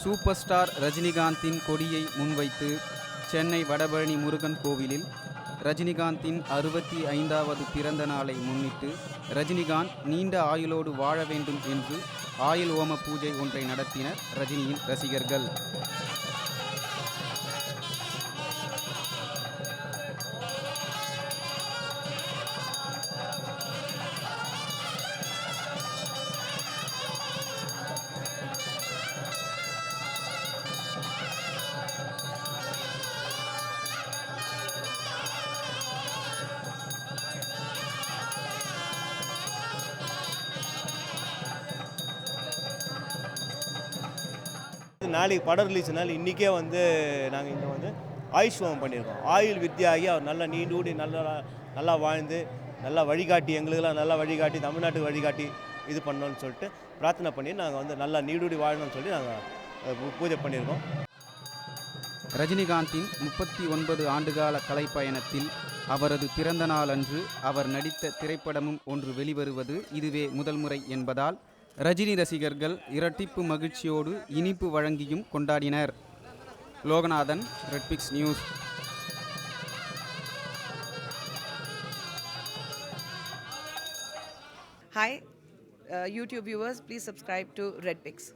Super star ரஜினிகாந்தின் கொடியை முன்வைத்து சென்னை வடபழனி முருகன் கோவிலில் ரஜினிகாந்தின் 65வது பிறந்த நாளை முன்னிட்டு ரஜினிகாந்த் நீண்ட ஆயுளோடு வாழ வேண்டும் என்று ஆயுள் ஓம பூஜை ஒன்றை நடத்தினர் ரஜினியின் ரசிகர்கள். நாளைக்கு படம் ரிலீஸ்னால இன்றைக்கே நாங்கள் இங்கே ஆயுஷ் ஹோமம் பண்ணியிருக்கோம். ஆயுள் வித்தியாகி அவர் நல்லா நீண்டூடி நல்லா வாழ்ந்து நல்லா வழிகாட்டி எங்களுக்கெல்லாம் நல்லா வழிகாட்டி தமிழ்நாட்டுக்கு வழிகாட்டி இது பண்ணோன்னு சொல்லிட்டு பிரார்த்தனை பண்ணி நாங்கள் நல்லா நீடூடி வாழணும்னு சொல்லி நாங்கள் பூஜை பண்ணியிருக்கோம். ரஜினிகாந்தின் 39 ஆண்டுகால கலைப்பயணத்தில் அவரது பிறந்த நாள் அன்று அவர் நடித்த திரைப்படமும் ஒன்று வெளிவருவது இதுவே முதல் முறை என்பதால் ரஜினி ரசிகர்கள் இரட்டிப்பு மகிழ்ச்சியோடு இனிப்பு வழங்கியும் கொண்டாடினர். Loganathan, Redpix news. Hi, YouTube viewers, please subscribe to Redpix.